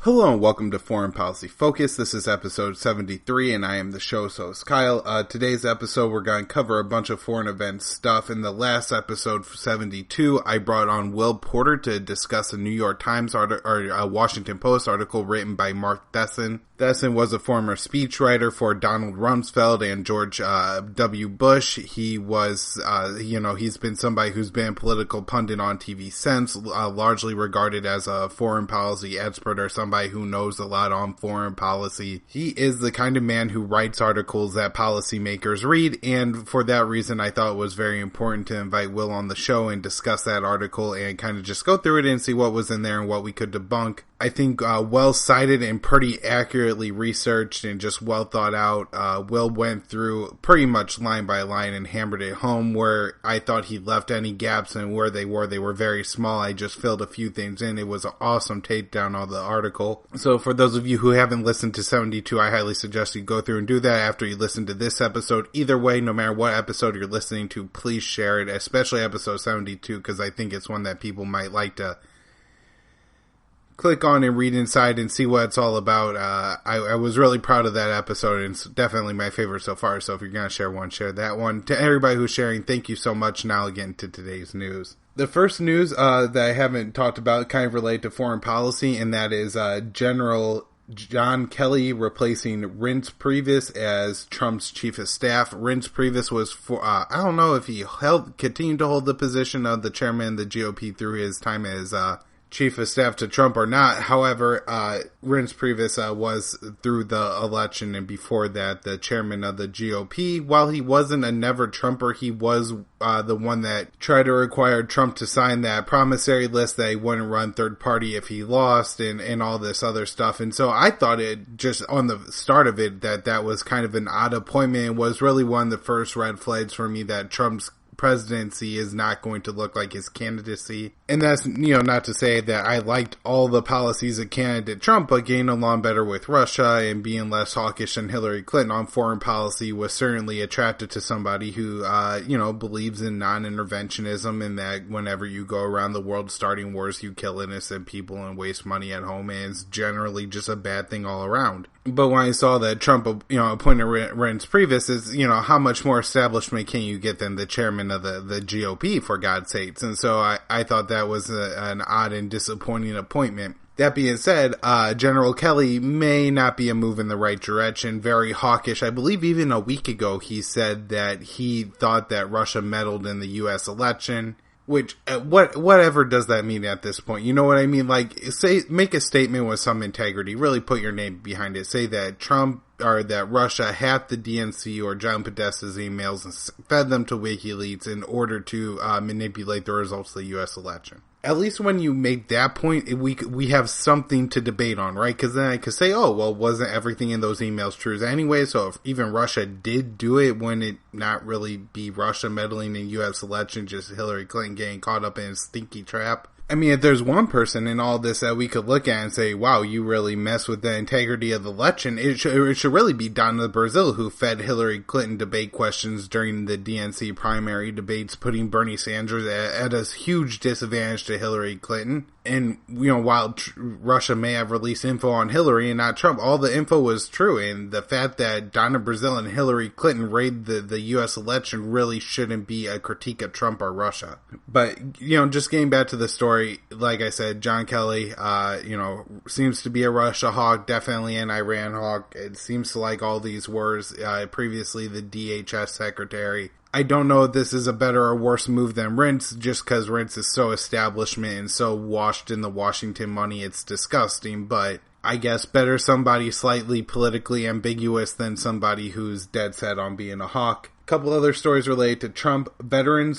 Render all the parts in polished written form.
Hello and welcome to Foreign Policy Focus. This is episode 73 and I am the show's host, Kyle. Today's episode we're going to cover a bunch of foreign events stuff. In the last episode, 72, I brought on Will Porter to discuss a New York Times or a Washington Post article written by Mark Thesson. Thesson was a former speechwriter for Donald Rumsfeld and George W. Bush. He was, he's been somebody who's been a political pundit on TV since, largely regarded as a foreign policy expert or somebody who knows a lot on foreign policy. He is the kind of man who writes articles that policymakers read, and for that reason I thought it was very important to invite Will on the show and discuss that article and kind of just go through it and see what was in there and what we could debunk. I think well cited and pretty accurately researched and just well thought out. Will went through pretty much line by line and hammered it home. Where I thought he left any gaps and where they were very small. I just filled a few things in. It was an awesome takedown of the article. So for those of you who haven't listened to 72, I highly suggest you go through and do that after you listen to this episode. Either way, no matter what episode you're listening to, please share it, especially episode 72, because I think it's one that people might like to click on and read inside and see what it's all about. I was really proud of that episode, and it's definitely my favorite so far. So if you're going to share one, share that one. To everybody who's sharing, thank you so much. Now again to today's news. The first news that I haven't talked about kind of related to foreign policy, and that is General John Kelly replacing Reince Priebus as Trump's chief of staff. Reince Priebus was I don't know if he continued to hold the position of the chairman of the GOP through his time as chief of staff to Trump or not. However, Reince Priebus was through the election and before that the chairman of the GOP. While he wasn't a never Trumper, he was the one that tried to require Trump to sign that promissory list that he wouldn't run third party if he lost and all this other stuff. And so I thought it just on the start of it that was kind of an odd appointment and was really one of the first red flags for me that Trump's presidency is not going to look like his candidacy. And that's, not to say that I liked all the policies of candidate Trump, but getting along better with Russia and being less hawkish than Hillary Clinton on foreign policy was certainly attractive to somebody who, believes in non-interventionism and that whenever you go around the world starting wars, you kill innocent people and waste money at home, and it's generally just a bad thing all around. But when I saw that Trump, appointed Reince Priebus, is, how much more establishment can you get than the chairman of the GOP, for God's sakes? And so I thought that was an odd and disappointing appointment. That being said, General Kelly may not be a move in the right direction. Very hawkish. I believe even a week ago he said that he thought that Russia meddled in the U.S. election. Which, whatever does that mean at this point? You know what I mean? Like, make a statement with some integrity. Really put your name behind it. Say that Trump, or that Russia hacked the DNC or John Podesta's emails and fed them to WikiLeaks in order to manipulate the results of the U.S. election. At least when you make that point, we have something to debate on, right? Because then I could say, oh, well, wasn't everything in those emails true anyway? So if even Russia did do it, wouldn't it not really be Russia meddling in U.S. election, just Hillary Clinton getting caught up in a stinky trap? I mean, if there's one person in all this that we could look at and say, wow, you really mess with the integrity of the election, it should really be Donna Brazile, who fed Hillary Clinton debate questions during the DNC primary debates, putting Bernie Sanders at a huge disadvantage to Hillary Clinton. And, while Russia may have released info on Hillary and not Trump, all the info was true. And the fact that Donna Brazile and Hillary Clinton raided the U.S. election really shouldn't be a critique of Trump or Russia. But, just getting back to the story, like I said, John Kelly, seems to be a Russia hawk, definitely an Iran hawk. It seems to like all these words. Previously, the DHS secretary. I don't know if this is a better or worse move than Reince, just because Reince is so establishment and so washed in the Washington money, it's disgusting, but I guess better somebody slightly politically ambiguous than somebody who's dead set on being a hawk. A couple other stories related to Trump. Veteran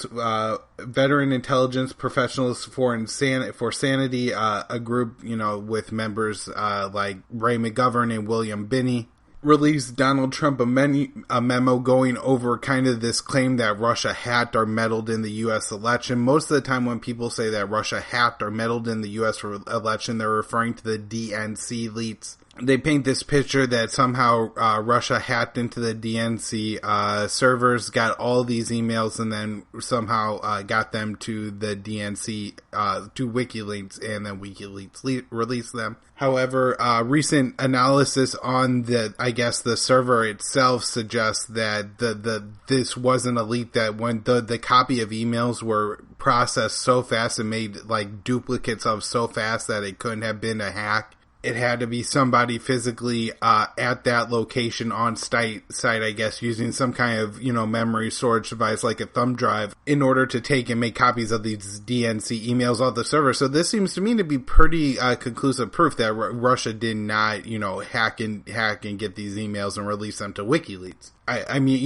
intelligence professionals for sanity, a group, with members like Ray McGovern and William Binney, released Donald Trump a memo going over kind of this claim that Russia hacked or meddled in the U.S. election. Most of the time when people say that Russia hacked or meddled in the U.S. election, they're referring to the DNC leaks. they paint this picture that somehow Russia hacked into the DNC servers, got all these emails, and then somehow got them to the DNC, to WikiLeaks, and then WikiLeaks released them. However, recent analysis on the server itself suggests that this wasn't a leak, that when the copy of emails were processed so fast and made like duplicates of so fast that it couldn't have been a hack. It had to be somebody physically at that location on site, I guess, using some kind of, memory storage device like a thumb drive in order to take and make copies of these DNC emails off the server. So this seems to me to be pretty conclusive proof that Russia did not, hack and get these emails and release them to WikiLeaks. I mean,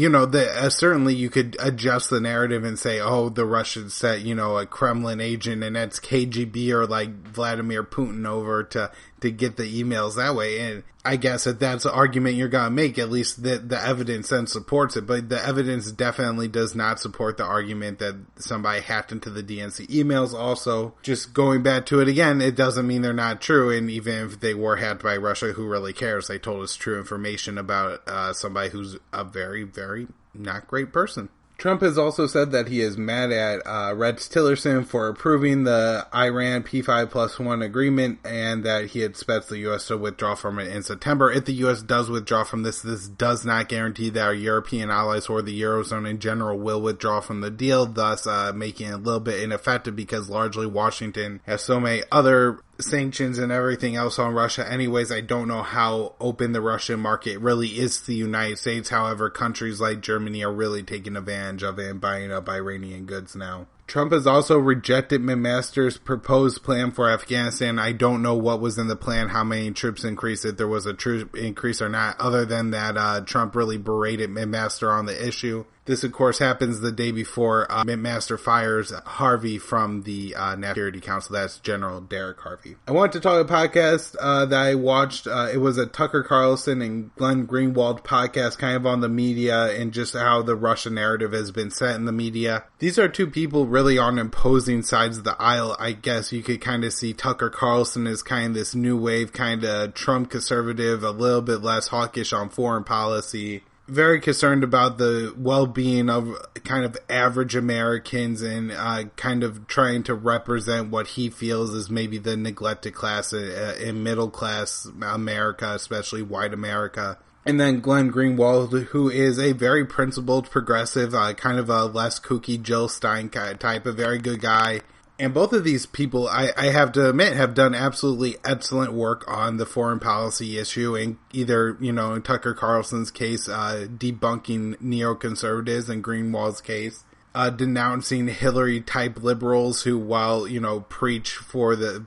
certainly you could adjust the narrative and say, oh, the Russians sent, a Kremlin agent and that's KGB or like Vladimir Putin over to get the emails that way. And I guess if that's the argument you're going to make, at least the evidence then supports it. But the evidence definitely does not support the argument that somebody hacked into the DNC emails. Also, just going back to it again, it doesn't mean they're not true. And even if they were hacked by Russia, who really cares? They told us true information about somebody who's a very, very not great person. Trump has also said that he is mad at Rex Tillerson for approving the Iran P5+1 agreement, and that he expects the U.S. to withdraw from it in September. If the U.S. does withdraw from this does not guarantee that our European allies or the Eurozone in general will withdraw from the deal, thus making it a little bit ineffective, because largely Washington has so many other sanctions and everything else on Russia anyways. I don't know how open the Russian market really is to the United States. However, countries like Germany are really taking advantage of it and buying up Iranian goods now. Trump has also rejected McMaster's proposed plan for Afghanistan. I don't know what was in the plan, how many troops increased, if there was a troop increase or not, other than that Trump really berated McMaster on the issue. This, of course, happens the day before McMaster fires Harvey from the National Security Council. That's General Derek Harvey. I wanted to talk about a podcast that I watched. It was a Tucker Carlson and Glenn Greenwald podcast, kind of on the media and just how the Russian narrative has been set in the media. These are two people really on opposing sides of the aisle. I guess you could kind of see Tucker Carlson as kind of this new wave, kind of Trump conservative, a little bit less hawkish on foreign policy. Very concerned about the well-being of kind of average Americans and kind of trying to represent what he feels is maybe the neglected class in middle-class America, especially white America. And then Glenn Greenwald, who is a very principled progressive, kind of a less kooky Jill Stein type, a very good guy. And both of these people, I have to admit, have done absolutely excellent work on the foreign policy issue, and either, in Tucker Carlson's case, debunking neoconservatives, in Greenwald's case, denouncing Hillary-type liberals who, while, preach for the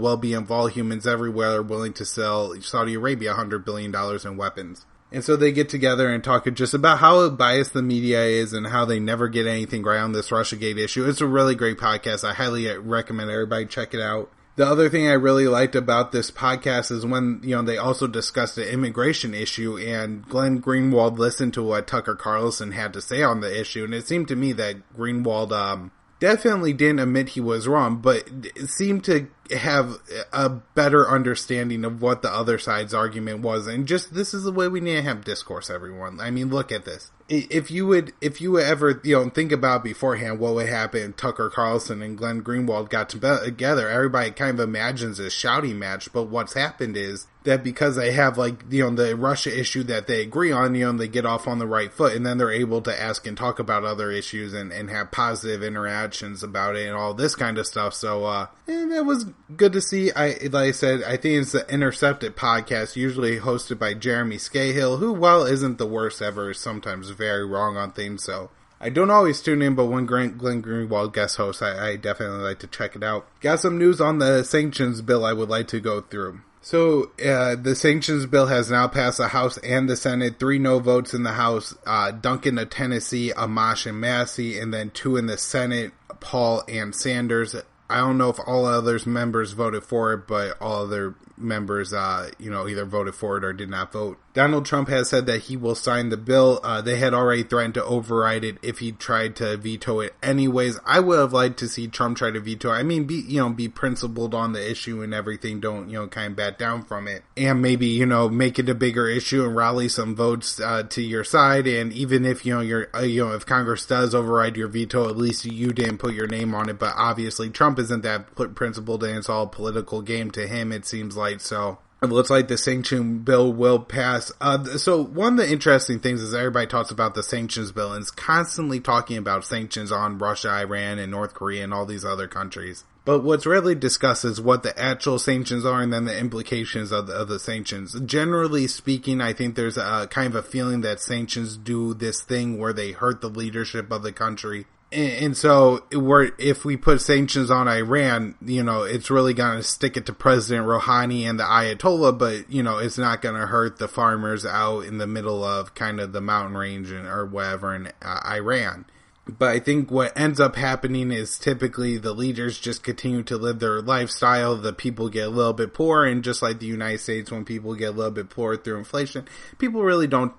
well-being of all humans everywhere, are willing to sell Saudi Arabia $100 billion in weapons. And so they get together and talk just about how biased the media is and how they never get anything right on this Russiagate issue. It's a really great podcast. I highly recommend everybody check it out. The other thing I really liked about this podcast is when, they also discussed the immigration issue, and Glenn Greenwald listened to what Tucker Carlson had to say on the issue. And it seemed to me that Greenwald, definitely didn't admit he was wrong, but seemed to have a better understanding of what the other side's argument was. And just, this is the way we need to have discourse, everyone. I mean, look at this. If you would ever, think about beforehand what would happen if Tucker Carlson and Glenn Greenwald got together, everybody kind of imagines a shouting match. But what's happened is that because they have the Russia issue that they agree on, they get off on the right foot, and then they're able to ask and talk about other issues and have positive interactions about it and all this kind of stuff. So, it was good to see. Like I said, I think it's the Intercepted podcast, usually hosted by Jeremy Scahill, who, while isn't the worst ever, is sometimes very wrong on things. So I don't always tune in, but when Glenn Greenwald guest hosts, I definitely like to check it out. Got some news on the Sanctions Bill I would like to go through. So, the Sanctions Bill has now passed the House and the Senate. 3 no votes in the House, Duncan of Tennessee, Amash and Massey, and then 2 in the Senate, Paul and Sanders. I don't know if all others members voted for it, but all other members, either voted for it or did not vote. Donald Trump has said that he will sign the bill. They had already threatened to override it if he tried to veto it anyways. I would have liked to see Trump try to veto it. I mean, be principled on the issue and everything. Don't, kind of back down from it. And maybe, make it a bigger issue and rally some votes to your side. And even if, if Congress does override your veto, at least you didn't put your name on it. But obviously Trump isn't that principled, and it's all a political game to him, it seems like. So it looks like the sanction bill will pass. So one of the interesting things is everybody talks about the sanctions bill and is constantly talking about sanctions on Russia, Iran, and North Korea and all these other countries. But what's rarely discussed is what the actual sanctions are and then the implications of the sanctions. Generally speaking, I think there's a kind of a feeling that sanctions do this thing where they hurt the leadership of the country. And so if we put sanctions on Iran, it's really going to stick it to President Rouhani and the Ayatollah, but, it's not going to hurt the farmers out in the middle of kind of the mountain range or whatever in Iran. But I think what ends up happening is typically the leaders just continue to live their lifestyle. The people get a little bit poor, and just like the United States, when people get a little bit poor through inflation, people really don't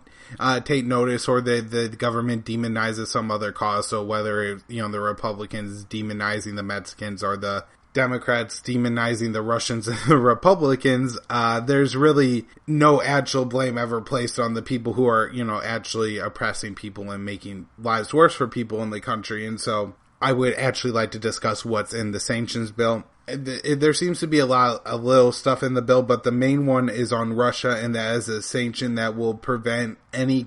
take notice, or the government demonizes some other cause. So whether the Republicans demonizing the Mexicans or the Democrats demonizing the Russians and the Republicans, there's really no actual blame ever placed on the people who are, actually oppressing people and making lives worse for people in the country. And so I would actually like to discuss what's in the sanctions bill. There seems to be a little stuff in the bill, but the main one is on Russia, and that is a sanction that will prevent any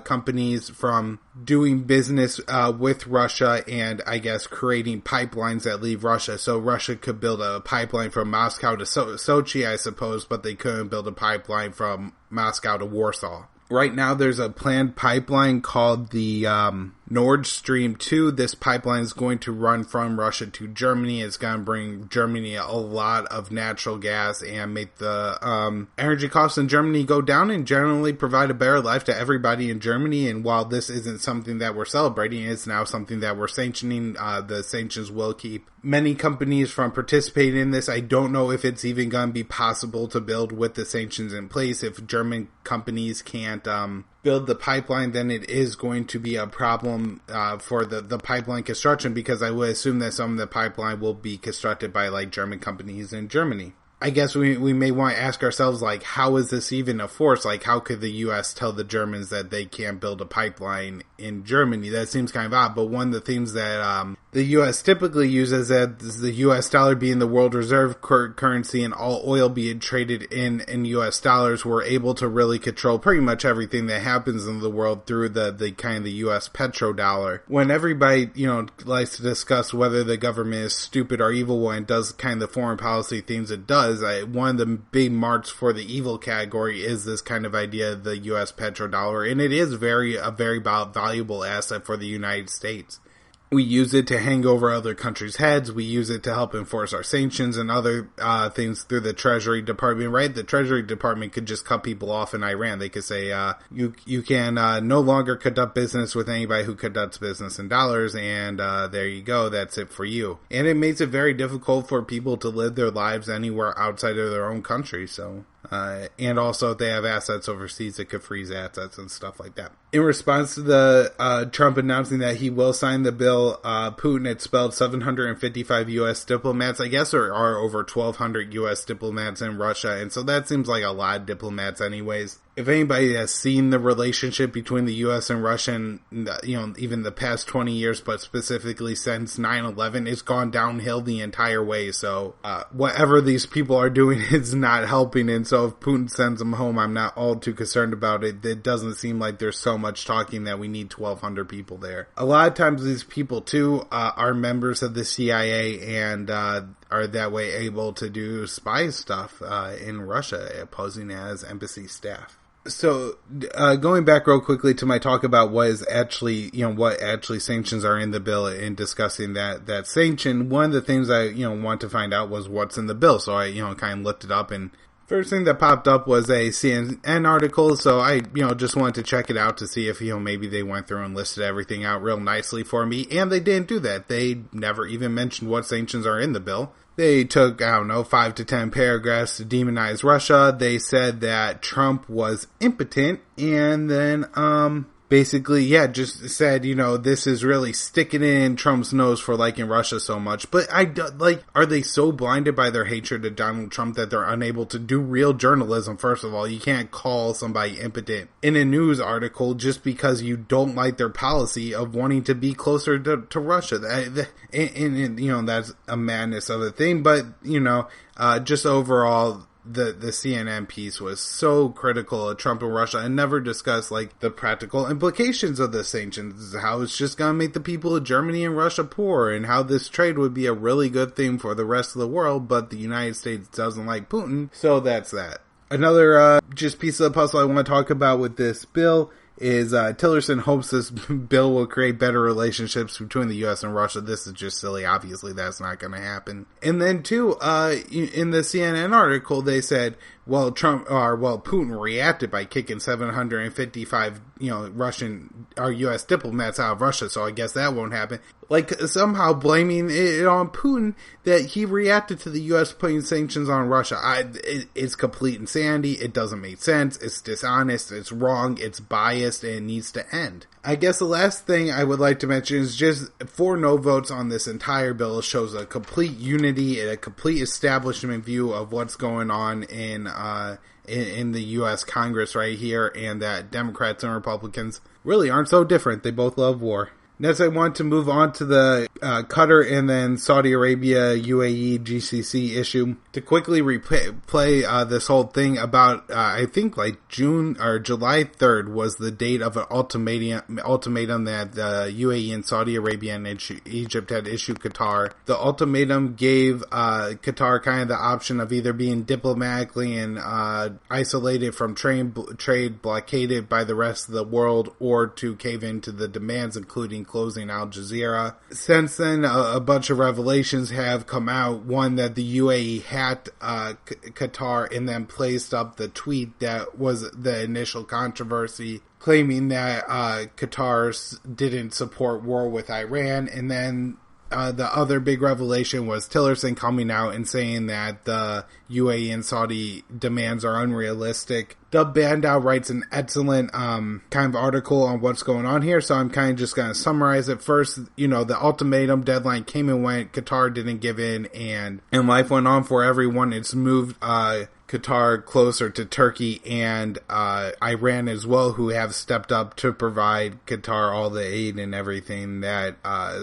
companies from doing business with Russia and, I guess, creating pipelines that leave Russia. So Russia could build a pipeline from Moscow to Sochi, I suppose, but they couldn't build a pipeline from Moscow to Warsaw. Right now, there's a planned pipeline called the Nord Stream 2. This pipeline is going to run from Russia to Germany. It's going to bring Germany a lot of natural gas and make the energy costs in Germany go down and generally provide a better life to everybody in Germany. And while this isn't something that we're celebrating, it's now something that we're sanctioning. The sanctions will keep many companies from participating in this. I don't know if it's even going to be possible to build with the sanctions in place. If German companies can't build the pipeline, then it is going to be a problem for the pipeline construction, because I would assume that some of the pipeline will be constructed by like German companies in Germany. I guess we may want to ask ourselves, like, how is this even a force? Like, how could the U.S. tell the Germans that they can't build a pipeline in Germany? That seems kind of odd, but one of the things that the U.S. typically uses is the U.S. dollar being the world reserve currency and all oil being traded in U.S. dollars. We're able to really control pretty much everything that happens in the world through the kind of the U.S. petrodollar. When everybody, likes to discuss whether the government is stupid or evil and does kind of the foreign policy things it does, one of the big marks for the evil category is this kind of idea of the U.S. petrodollar, and it is a very valuable asset for the United States. We use it to hang over other countries' heads. We use it to help enforce our sanctions and other things through the Treasury Department, right? The Treasury Department could just cut people off in Iran. They could say, you can no longer conduct business with anybody who conducts business in dollars, and there you go. That's it for you. And it makes it very difficult for people to live their lives anywhere outside of their own country, so... and also if they have assets overseas, it could freeze assets and stuff like that. In response to the Trump announcing that he will sign the bill, Putin expelled 755 U.S. diplomats. I guess there are over 1,200 U.S. diplomats in Russia, and so that seems like a lot of diplomats anyways. If anybody has seen the relationship between the U.S. and Russia, even the past 20 years, but specifically since 9/11, it's gone downhill the entire way. So whatever these people are doing is not helping. And so if Putin sends them home, I'm not all too concerned about it. It doesn't seem like there's so much talking that we need 1,200 people there. A lot of times these people, too, are members of the CIA and are that way able to do spy stuff in Russia, posing as embassy staff. So, going back real quickly to my talk about what is actually, what actually sanctions are in the bill and discussing that sanction, one of the things I, want to find out was what's in the bill. So I, kind of looked it up, and first thing that popped up was a CNN article. So I, just wanted to check it out to see if, maybe they went through and listed everything out real nicely for me. And they didn't do that. They never even mentioned what sanctions are in the bill. They took, 5 to 10 paragraphs to demonize Russia. They said that Trump was impotent, and then, basically, just said, this is really sticking in Trump's nose for liking Russia so much. But are they so blinded by their hatred of Donald Trump that they're unable to do real journalism? First of all, you can't call somebody impotent in a news article just because you don't like their policy of wanting to be closer to Russia. And that's a madness of a thing. But, just overall, the CNN piece was so critical of Trump and Russia and never discussed the practical implications of the sanctions, how it's just going to make the people of Germany and Russia poor, and how this trade would be a really good thing for the rest of the world, but the United States doesn't like Putin, so that's that. Another just piece of the puzzle I want to talk about with this bill is Tillerson hopes this bill will create better relationships between the U.S. and Russia. This is just silly. Obviously, that's not going to happen. And then, too, in the CNN article, they said, Putin reacted by kicking 755, Russian or U.S. diplomats out of Russia, so I guess that won't happen. Somehow blaming it on Putin that he reacted to the U.S. putting sanctions on Russia. It's complete insanity. It doesn't make sense. It's dishonest. It's wrong. It's biased, and it needs to end. I guess the last thing I would like to mention is just 4 no votes on this entire bill shows a complete unity and a complete establishment view of what's going on in the U.S. Congress right here, and that Democrats and Republicans really aren't so different. They both love war. Next, I want to move on to the Qatar and then Saudi Arabia, UAE, GCC issue to quickly replay this whole thing about, I think June or July 3rd was the date of an ultimatum that the UAE and Saudi Arabia and Egypt had issued Qatar. The ultimatum gave Qatar kind of the option of either being diplomatically and isolated from trade, blockaded by the rest of the world, or to cave into the demands, including closing Al Jazeera. Since then, a bunch of revelations have come out. One, that the UAE hacked Qatar and then placed up the tweet that was the initial controversy, claiming that Qatar didn't support war with Iran. And then the other big revelation was Tillerson coming out and saying that the UAE and Saudi demands are unrealistic. Dub Bandow writes an excellent kind of article on what's going on here, so I'm kind of just going to summarize it. First, the ultimatum deadline came and went. Qatar didn't give in, and life went on for everyone. It's moved Qatar closer to Turkey and Iran as well, who have stepped up to provide Qatar all the aid and everything that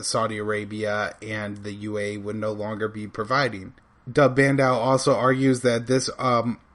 Saudi Arabia and the UAE would no longer be providing. Dub Bandow also argues that this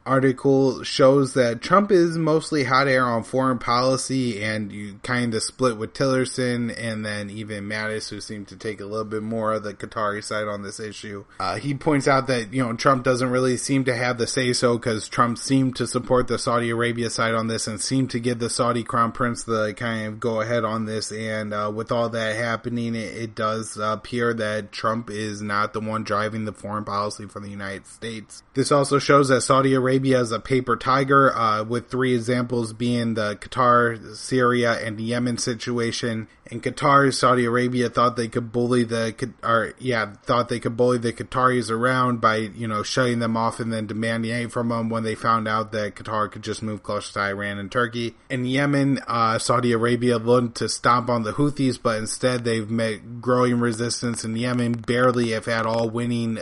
article shows that Trump is mostly hot air on foreign policy, and you kind of split with Tillerson and then even Mattis, who seemed to take a little bit more of the Qatari side on this issue. He points out that, Trump doesn't really seem to have the say-so, because Trump seemed to support the Saudi Arabia side on this and seemed to give the Saudi crown prince the kind of go ahead on this. And with all that happening, it does appear that Trump is not the one driving the foreign policy for the United States. This also shows that Saudi Arabia is a paper tiger, with 3 examples being the Qatar, Syria, and the Yemen situation. In Qatar, Saudi Arabia thought they could bully the Qataris around by, shutting them off and then demanding aid from them when they found out that Qatar could just move closer to Iran and Turkey. In Yemen, Saudi Arabia looked to stomp on the Houthis, but instead they've met growing resistance in Yemen, barely if at all winning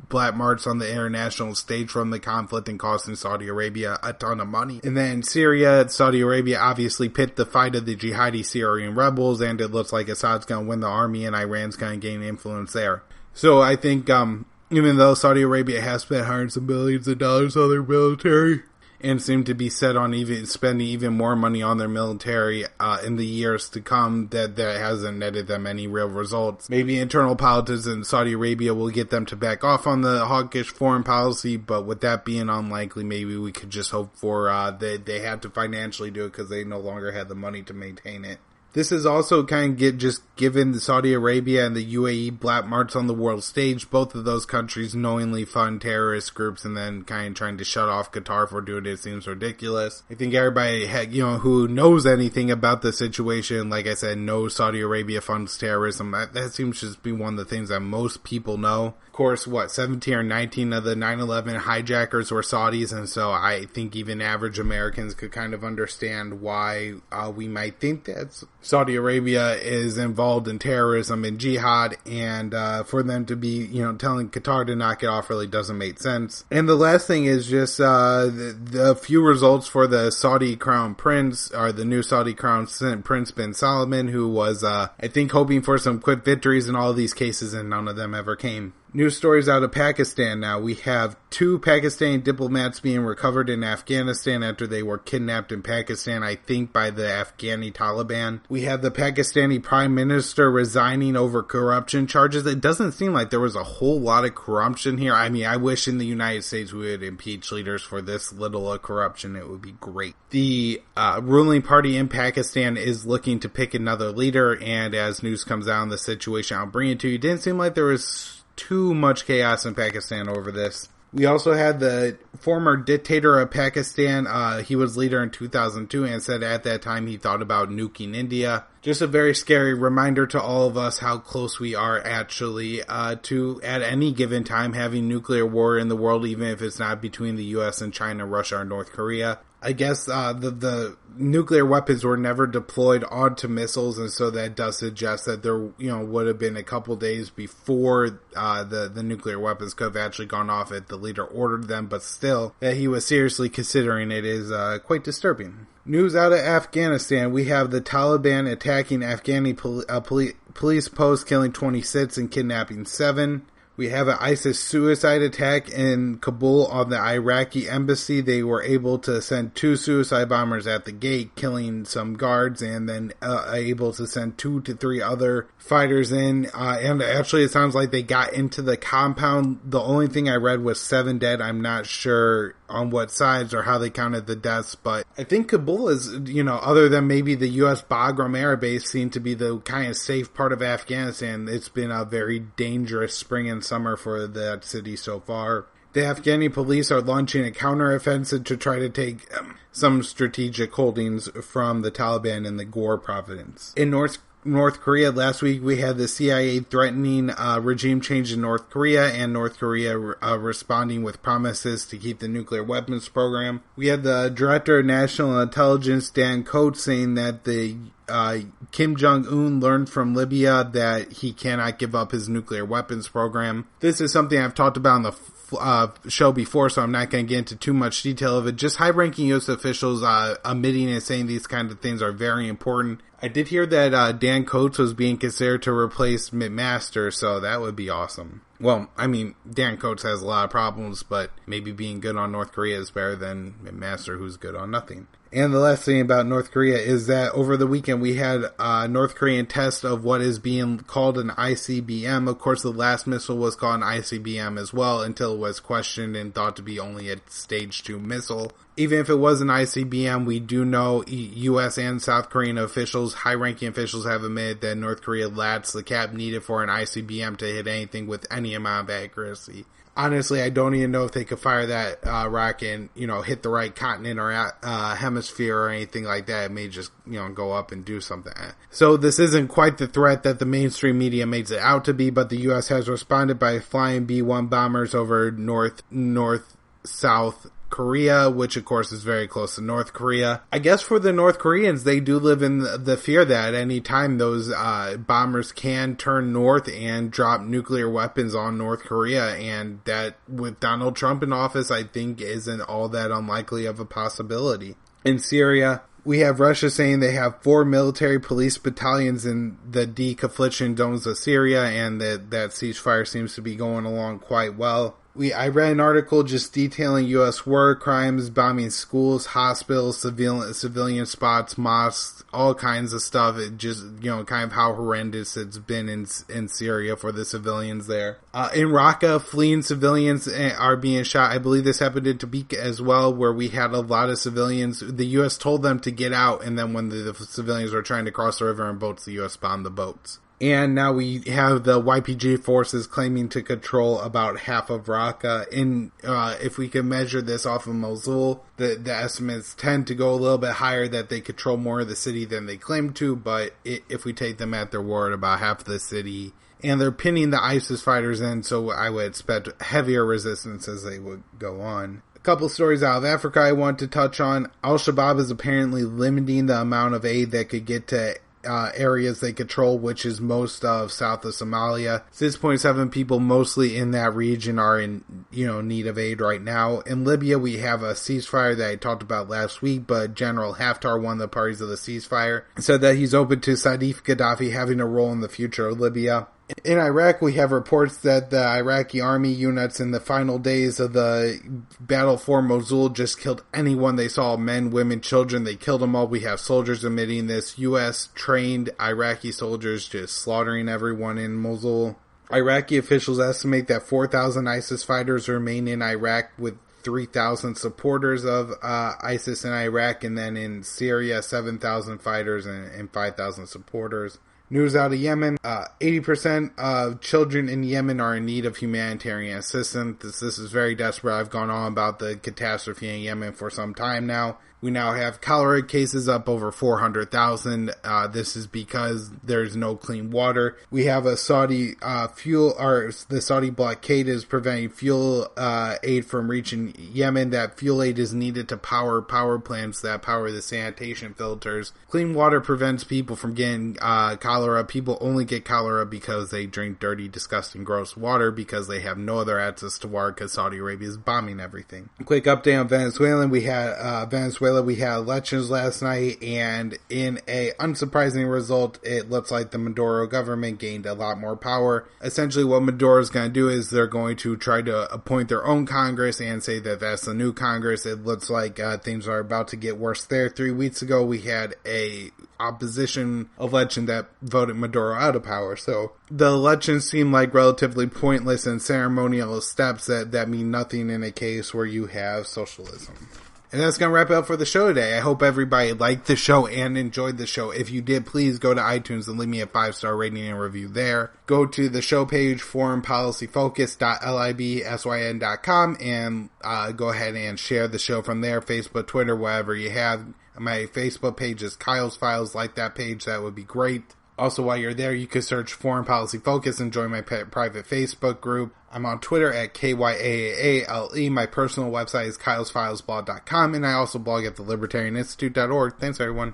black marks on the international stage from the conflict and costing Saudi Arabia a ton of money. And then Syria, Saudi Arabia obviously picked the fight of the jihadi Syrian rebels, and it looks like Assad's going to win the army and Iran's going to gain influence there. So I think even though Saudi Arabia has spent hundreds of billions of dollars on their military and seem to be set on spending even more money on their military in the years to come, that hasn't netted them any real results. Maybe internal politics in Saudi Arabia will get them to back off on the hawkish foreign policy, but with that being unlikely, maybe we could just hope for they have to financially do it because they no longer have the money to maintain it. This is also kind of just given Saudi Arabia and the UAE black marks on the world stage. Both of those countries knowingly fund terrorist groups and then kind of trying to shut off Qatar for doing it seems ridiculous. I think everybody who knows anything about the situation, like I said, knows Saudi Arabia funds terrorism. That seems to just be one of the things that most people know. Of course, 17 or 19 of the 9/11 hijackers were Saudis, and so I think even average Americans could kind of understand why we might think that Saudi Arabia is involved in terrorism and jihad, and for them to be, telling Qatar to knock it off really doesn't make sense. And the last thing is just the few results for the Saudi Crown Prince, or the new Saudi Crown Prince bin Salman, who was, I think, hoping for some quick victories in all of these cases, and none of them ever came. News stories out of Pakistan now. We have 2 Pakistani diplomats being recovered in Afghanistan after they were kidnapped in Pakistan, I think, by the Afghani Taliban. We have the Pakistani Prime Minister resigning over corruption charges. It doesn't seem like there was a whole lot of corruption here. I mean, I wish in the United States we would impeach leaders for this little of corruption. It would be great. The ruling party in Pakistan is looking to pick another leader, and as news comes out on the situation, I'll bring it to you. It didn't seem like there was too much chaos in Pakistan over this. We also had the former dictator of Pakistan. He was leader in 2002 and said at that time he thought about nuking India. Just a very scary reminder to all of us how close we are actually to, at any given time, having nuclear war in the world, even if it's not between the US and China, Russia, or North Korea. I guess the nuclear weapons were never deployed onto missiles, and so that does suggest that there, would have been a couple days before the nuclear weapons could have actually gone off if the leader ordered them, but still, that he was seriously considering it is quite disturbing. News out of Afghanistan, we have the Taliban attacking Afghani police posts, killing 26 and kidnapping 7. We have an ISIS suicide attack in Kabul on the Iraqi embassy. They were able to send 2 suicide bombers at the gate, killing some guards, and then able to send 2 to 3 other fighters in. And actually, it sounds like they got into the compound. The only thing I read was 7 dead. I'm not sure on what sides or how they counted the deaths, but I think Kabul is, other than maybe the U.S. Bagram Air Base, seem to be the kind of safe part of Afghanistan. It's been a very dangerous spring and summer for that city so far. The Afghani police are launching a counteroffensive to try to take some strategic holdings from the Taliban in the Gore province. In North Korea, last week we had the CIA threatening regime change in North Korea, and North Korea responding with promises to keep the nuclear weapons program. We had the Director of National Intelligence, Dan Coates, saying that the Kim Jong-un learned from Libya that he cannot give up his nuclear weapons program. This is something I've talked about on the show before, so I'm not going to get into too much detail of it. Just high-ranking U.S. officials admitting and saying these kind of things are very important. I did hear that Dan Coates was being considered to replace McMaster, so that would be awesome. Well, I mean, Dan Coates has a lot of problems, but maybe being good on North Korea is better than McMaster, who's good on nothing. And the last thing about North Korea is that over the weekend we had a North Korean test of what is being called an ICBM. Of course, the last missile was called an ICBM as well until it was questioned and thought to be only a stage 2 missile. Even if it was an ICBM, we do know U.S. and South Korean officials, high-ranking officials, have admitted that North Korea lacks the cap needed for an ICBM to hit anything with any amount of accuracy. Honestly, I don't even know if they could fire that rocket and, hit the right continent or hemisphere or anything like that. It may just, go up and do something. So this isn't quite the threat that the mainstream media makes it out to be, but the U.S. has responded by flying B-1 bombers over South Korea, which of course is very close to North Korea. I guess for the North Koreans, they do live in the fear that at any time those bombers can turn north and drop nuclear weapons on North Korea, and that with Donald Trump in office, I think isn't all that unlikely of a possibility. In Syria, we have Russia saying they have 4 military police battalions in the deconfliction zones of Syria, and that ceasefire seems to be going along quite well. I read an article just detailing U.S. war crimes, bombing schools, hospitals, civilian spots, mosques, all kinds of stuff. It just, kind of how horrendous it's been in Syria for the civilians there. In Raqqa, fleeing civilians are being shot. I believe this happened in Topeka as well, where we had a lot of civilians. The U.S. told them to get out, and then when the civilians were trying to cross the river in boats, the U.S. bombed the boats. And now we have the YPG forces claiming to control about half of Raqqa. And if we can measure this off of Mosul, the estimates tend to go a little bit higher that they control more of the city than they claim to. But if we take them at their word, about half of the city. And they're pinning the ISIS fighters in, so I would expect heavier resistance as they would go on. A couple stories out of Africa I want to touch on. Al-Shabaab is apparently limiting the amount of aid that could get to areas they control, which is most of south of Somalia. 6.7 people mostly in that region are in, need of aid right now. In Libya, we have a ceasefire that I talked about last week, but General Haftar, one of the parties of the ceasefire, said that he's open to Saif Gaddafi having a role in the future of Libya. In Iraq, we have reports that the Iraqi army units in the final days of the battle for Mosul just killed anyone they saw, men, women, children. They killed them all. We have soldiers admitting this. U.S. trained Iraqi soldiers just slaughtering everyone in Mosul. Iraqi officials estimate that 4,000 ISIS fighters remain in Iraq, with 3,000 supporters of ISIS in Iraq, and then in Syria, 7,000 fighters and 5,000 supporters. News out of Yemen, 80% of children in Yemen are in need of humanitarian assistance. This is very desperate. I've gone on about the catastrophe in Yemen for some time now. We now have cholera cases up over 400,000. This is because there's no clean water. We have a Saudi the Saudi blockade is preventing fuel aid from reaching Yemen. That fuel aid is needed to power plants that power the sanitation filters. Clean water prevents people from getting cholera. People only get cholera because they drink dirty, disgusting, gross water, because they have no other access to water because Saudi Arabia is bombing everything. Quick update on Venezuela. We had elections last night, and in a unsurprising result, it looks like the Maduro government gained a lot more power. Essentially, what Maduro is going to do is they're going to try to appoint their own Congress and say that that's the new Congress. It looks like things are about to get worse there. 3 weeks ago, we had a opposition election that voted Maduro out of power. So the elections seem like relatively pointless and ceremonial steps that mean nothing in a case where you have socialism. And that's going to wrap it up for the show today. I hope everybody liked the show and enjoyed the show. If you did, please go to iTunes and leave me a 5-star rating and review there. Go to the show page, foreignpolicyfocus.libsyn.com, and go ahead and share the show from there, Facebook, Twitter, wherever you have. My Facebook page is Kyle's Files. Like that page, that would be great. Also, while you're there, you can search Foreign Policy Focus and join my private Facebook group. I'm on Twitter at KYAALE. My personal website is kylesfilesblog.com, and I also blog at thelibertarianinstitute.org. Thanks, everyone.